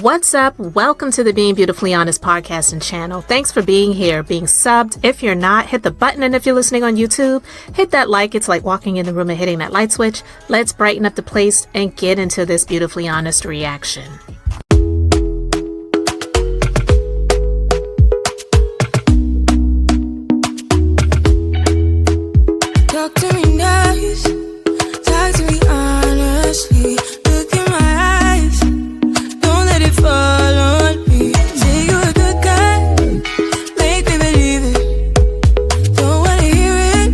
What's up? Welcome to the Being Beautifully Honest podcast and channel. Thanks for being here, being subbed. If you're not, hit the button. And if you're listening on YouTube, hit that like. It's like walking in the room and hitting that light switch. Let's brighten up the place and get into this beautifully honest reaction. Talk to me nice, talk to me honestly. Look in my eyes, don't let it fall on me. Say you're a good guy, make me believe it. Don't wanna hear it,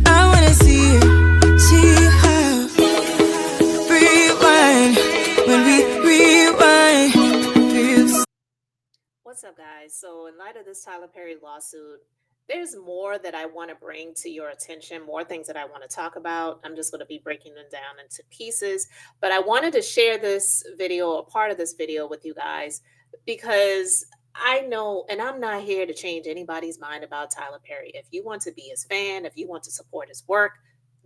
I wanna see it. See how rewind when we rewind. Feels. What's up, guys? So, in light of this Tyler Perry lawsuit, there's more that I want to bring to your attention, more things that I want to talk about. I'm just going to be breaking them down into pieces, but I wanted to share this video, a part of this video with you guys, because I know, and I'm not here to change anybody's mind about Tyler Perry. If you want to be his fan, if you want to support his work,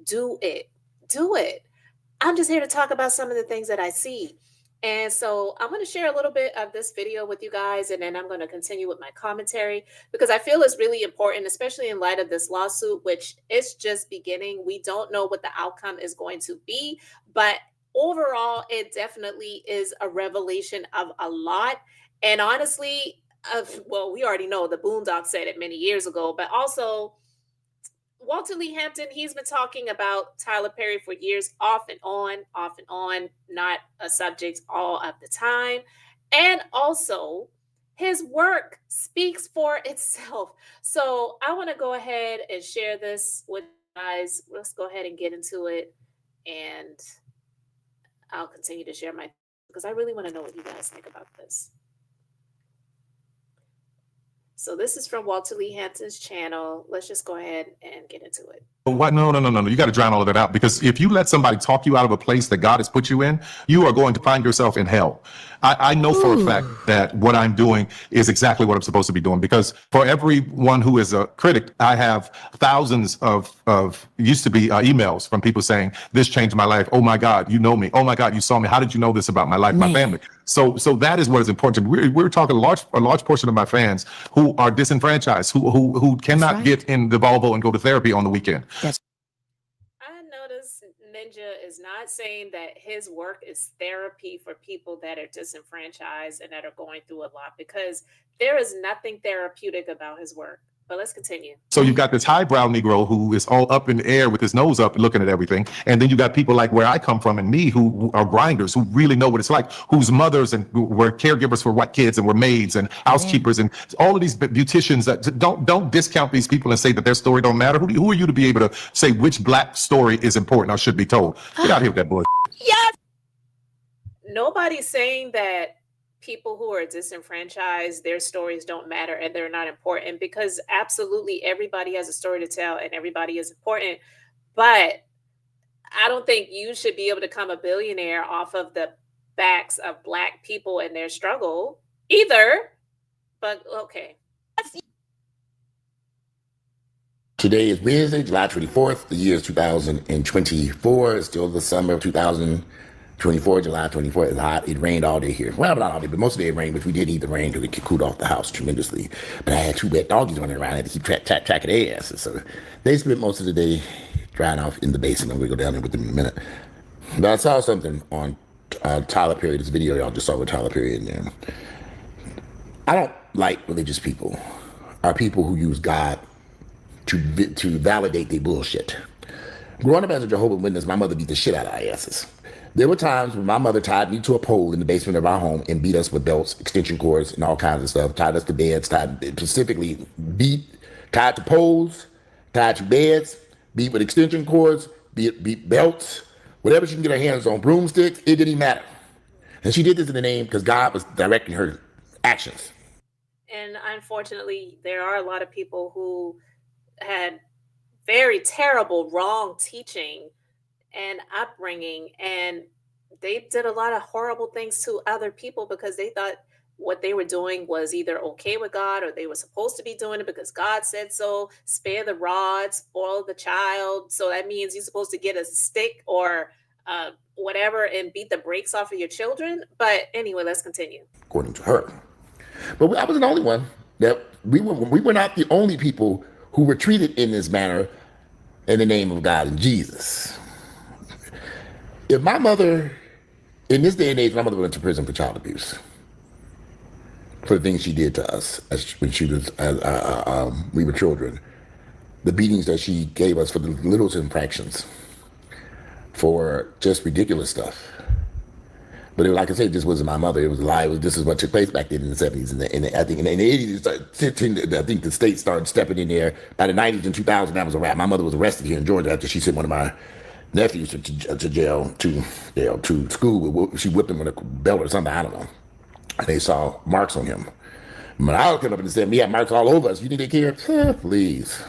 do it. Do it. I'm just here to talk about some of the things that I see. And so I'm going to share a little bit of this video with you guys, and then I'm going to continue with my commentary because I feel it's really important, especially in light of this lawsuit, which is just beginning. We don't know what the outcome is going to be, but overall, it definitely is a revelation of a lot. And honestly, well, we already know the Boondocks said it many years ago, but also Walter Lee Hampton, he's been talking about Tyler Perry for years, off and on, not a subject all of the time. And also, his work speaks for itself. So I want to go ahead and share this with you guys. Let's go ahead and get into it. And I'll continue to share my, because I really want to know what you guys think about this. So this is from Walter Lee Hampton's channel. Let's just go ahead and get into it. What? No. You got to drown all of that out, because if you let somebody talk you out of a place that God has put you in, you are going to find yourself in hell. I know for a fact that what I'm doing is exactly what I'm supposed to be doing, because for everyone who is a critic, I have thousands of used to be emails from people saying, this changed my life. Oh my God, you know me. Oh my God, you saw me. How did you know this about my life, my family? So that is what is important to me. We're talking a large portion of my fans who are disenfranchised, who cannot get in the Volvo and go to therapy on the weekend. I notice Ninja is not saying that his work is therapy for people that are disenfranchised and that are going through a lot, because there is nothing therapeutic about his work. But let's continue. So you've got this highbrow Negro who is all up in the air with his nose up looking at everything. And then you got people like where I come from and me who are grinders, who really know what it's like, whose mothers and were caregivers for white kids and were maids and housekeepers and all of these beauticians. That don't discount these people and say that their story don't matter. Who are you to be able to say which black story is important or should be told? Get out here with that bullshit. Yes. Nobody's saying that people who are disenfranchised, their stories don't matter and they're not important, because absolutely everybody has a story to tell and everybody is important. But I don't think you should be able to become a billionaire off of the backs of Black people and their struggle either. But okay. Today is Wednesday, July 24th. The year is 2024. It's still the summer of 2024, July 24th. It's hot. It rained all day here. Well, not all day, but most of the day it rained, but we did need the rain because it cooled off the house tremendously. But I had two wet doggies running around. I had to keep track of their asses. So they spent most of the day drying off in the basement. I'm going to go down there with them in a minute. But I saw something on Tyler Perry, this video y'all just saw with Tyler Perry in there. I don't like religious people, or people who use God to validate their bullshit. Growing up as a Jehovah's Witness, my mother beat the shit out of our asses. There were times when my mother tied me to a pole in the basement of our home and beat us with belts, extension cords, and all kinds of stuff. Tied us to beds, specifically tied to poles, tied to beds, beat with extension cords, beat belts, whatever she can get her hands on, broomsticks, it didn't matter. And she did this in the name because God was directing her actions. And unfortunately, there are a lot of people who had very terrible, wrong teaching and upbringing, and they did a lot of horrible things to other people because they thought what they were doing was either okay with God or they were supposed to be doing it because God said so. Spare the rod, spoil the child. So that means you're supposed to get a stick or whatever and beat the brakes off of your children. But anyway, let's continue. According to her. But I wasn't the only one. That we were not the only people who were treated in this manner in the name of God and Jesus. If my mother, in this day and age, my mother went to prison for child abuse for the things she did to us when we were children. The beatings that she gave us for the littlest infractions, for just ridiculous stuff. But like I said, this wasn't my mother. It was a lie. This is what took place back then in the 70s. I think in the 80s, I think the state started stepping in there. By the 90s and 2000, that was a wrap. My mother was arrested here in Georgia after she sent one of my nephews to jail, to school. She whipped him with a belt or something. I don't know. And they saw marks on him. When I came up and said, "We have marks all over us. You think they care?" Please.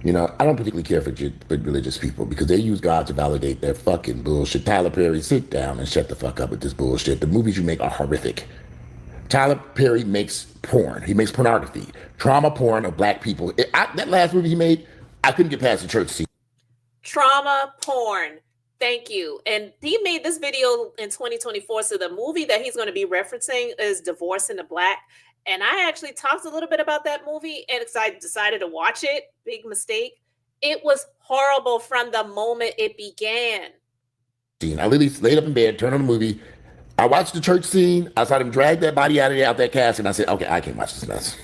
I don't particularly care for religious people because they use God to validate their fucking bullshit. Tyler Perry, sit down and shut the fuck up with this bullshit. The movies you make are horrific. Tyler Perry makes porn. He makes pornography. Trauma porn of black people. That last movie he made, I couldn't get past the church scene. Trauma porn. Thank you. And he made this video in 2024. So the movie that he's going to be referencing is Divorce in the Black. And I actually talked a little bit about that movie and I decided to watch it. Big mistake. It was horrible from the moment it began. I literally laid up in bed, turned on the movie. I watched the church scene. I saw them drag that body out of that casket. And I said, okay, I can't watch this mess.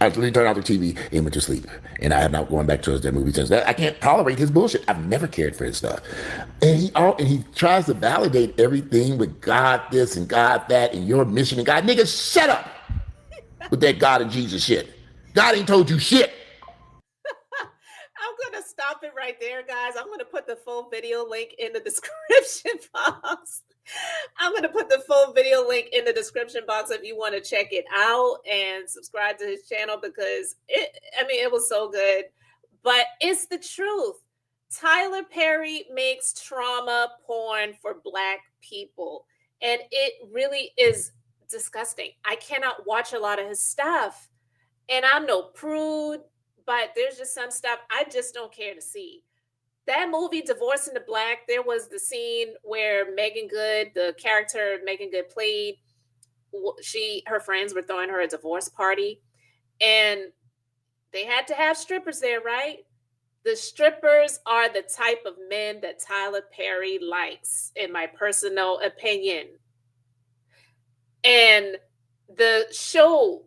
I literally turned off the TV and went to sleep. And I have not gone back towards that movie since. I can't tolerate his bullshit. I've never cared for his stuff. And he tries to validate everything with God this and God that and your mission and God. Nigga, shut up with that God and Jesus shit. God ain't told you shit. I'm going to stop it right there, guys. I'm going to put the full video link in the description box. I'm going to put the full video link in the description box if you want to check it out and subscribe to his channel because it was so good. But it's the truth. Tyler Perry makes trauma porn for Black people. And it really is disgusting. I cannot watch a lot of his stuff. And I'm no prude, but there's just some stuff I just don't care to see. That movie, Divorce in the Black, there was the scene where Megan Good, the character Megan Good played, her friends were throwing her a divorce party. And they had to have strippers there, right? The strippers are the type of men that Tyler Perry likes, in my personal opinion. And the show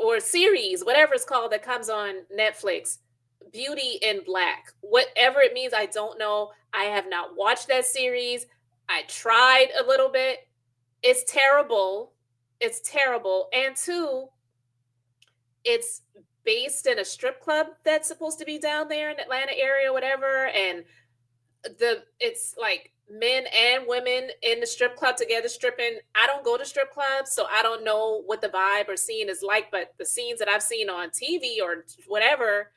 or series, whatever it's called, that comes on Netflix, Beauty in Black, whatever it means, I don't know. I have not watched that series. I tried a little bit. It's terrible. It's terrible. And two, it's based in a strip club that's supposed to be down there in Atlanta area or whatever. And it's like men and women in the strip club together stripping. I don't go to strip clubs, so I don't know what the vibe or scene is like, but the scenes that I've seen on TV or whatever,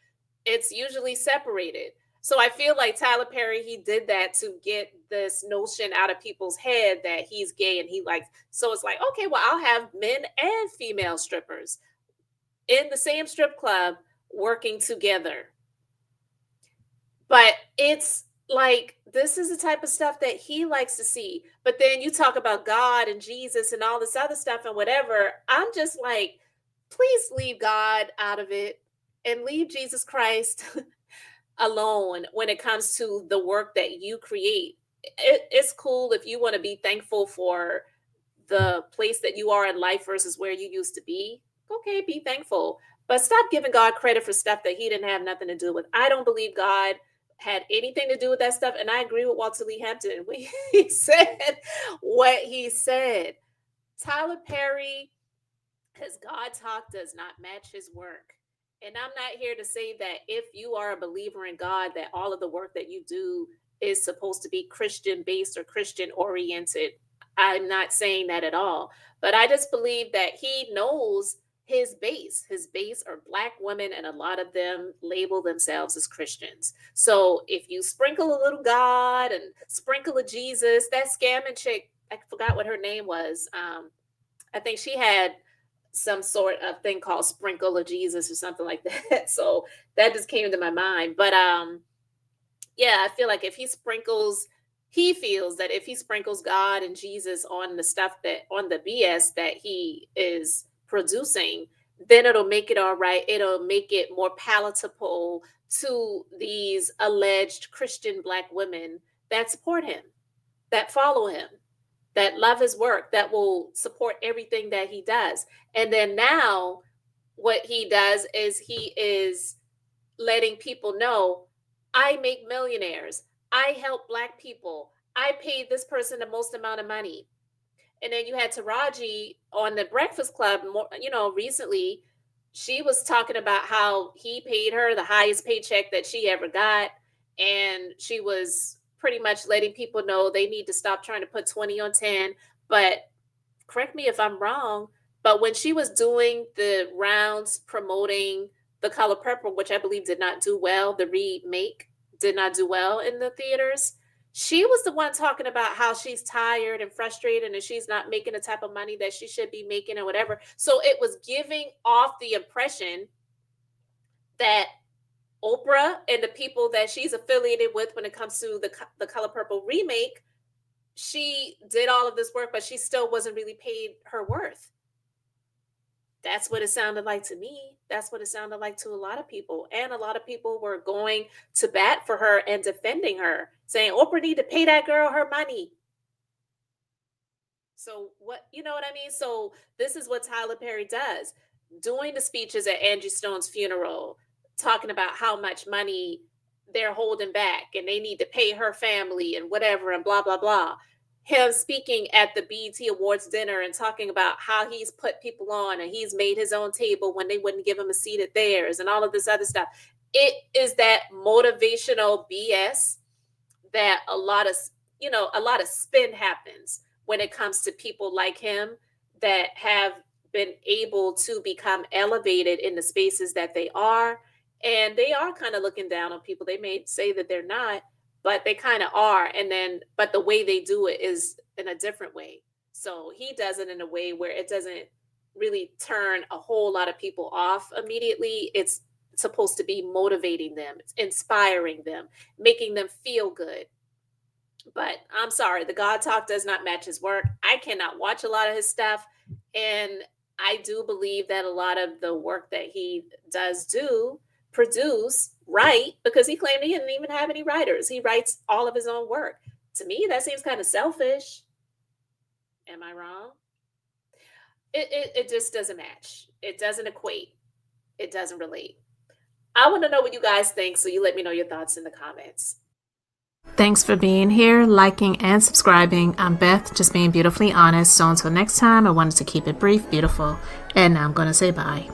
it's usually separated. So I feel like Tyler Perry, he did that to get this notion out of people's head that he's gay and he likes. So it's like, okay, well, I'll have men and female strippers in the same strip club working together. But it's like, this is the type of stuff that he likes to see. But then you talk about God and Jesus and all this other stuff and whatever. I'm just like, please leave God out of it and leave Jesus Christ alone when it comes to the work that you create. It's cool if you want to be thankful for the place that you are in life versus where you used to be. Okay, be thankful. But stop giving God credit for stuff that he didn't have nothing to do with. I don't believe God had anything to do with that stuff. And I agree with Walter Lee Hampton when he said what he said. Tyler Perry, his God talk does not match his work. And I'm not here to say that if you are a believer in God, that all of the work that you do is supposed to be Christian based or Christian oriented. I'm not saying that at all. But I just believe that he knows his base. His base are Black women, and a lot of them label themselves as Christians. So if you sprinkle a little God and sprinkle a Jesus, that scamming chick, I forgot what her name was. I think she had some sort of thing called Sprinkle of Jesus or something like that. So that just came to my mind. But yeah, I feel like if he sprinkles he feels that if he sprinkles God and Jesus on the stuff that on the BS that he is producing, then it'll make it all right. It'll make it more palatable to these alleged Christian Black women that support him, that follow him, that love his work, that will support everything that he does. And then now, what he does is he is letting people know, I make millionaires, I help Black people, I paid this person the most amount of money. And then you had Taraji on the Breakfast Club, recently. She was talking about how he paid her the highest paycheck that she ever got. And she was pretty much letting people know they need to stop trying to put 20 on 10. But correct me if I'm wrong, but when she was doing the rounds promoting The Color Purple, which I believe did not do well, the remake did not do well in the theaters, she was the one talking about how she's tired and frustrated and she's not making the type of money that she should be making and whatever. So it was giving off the impression that Oprah and the people that she's affiliated with when it comes to the Color Purple remake, she did all of this work, but she still wasn't really paid her worth. That's what it sounded like to me. That's what it sounded like to a lot of people. And a lot of people were going to bat for her and defending her, saying Oprah need to pay that girl her money. So what, you know what I mean? So this is what Tyler Perry does. Doing the speeches at Angie Stone's funeral, talking about how much money they're holding back and they need to pay her family and whatever and blah, blah, blah. Him speaking at the BET Awards dinner and talking about how he's put people on and he's made his own table when they wouldn't give him a seat at theirs and all of this other stuff. It is that motivational BS that a lot of spin happens when it comes to people like him that have been able to become elevated in the spaces that they are. And they are kind of looking down on people. They may say that they're not, but they kind of are. But the way they do it is in a different way. So he does it in a way where it doesn't really turn a whole lot of people off immediately. It's supposed to be motivating them, it's inspiring them, making them feel good. But I'm sorry, the God talk does not match his work. I cannot watch a lot of his stuff. And I do believe that a lot of the work that he does produce, write, because he claimed he didn't even have any writers. He writes all of his own work. To me, that seems kind of selfish. Am I wrong? It just doesn't match. It doesn't equate. It doesn't relate. I want to know what you guys think, so you let me know your thoughts in the comments. Thanks for being here, liking, and subscribing. I'm Beth, just being beautifully honest. So until next time, I wanted to keep it brief, beautiful, and now I'm going to say bye.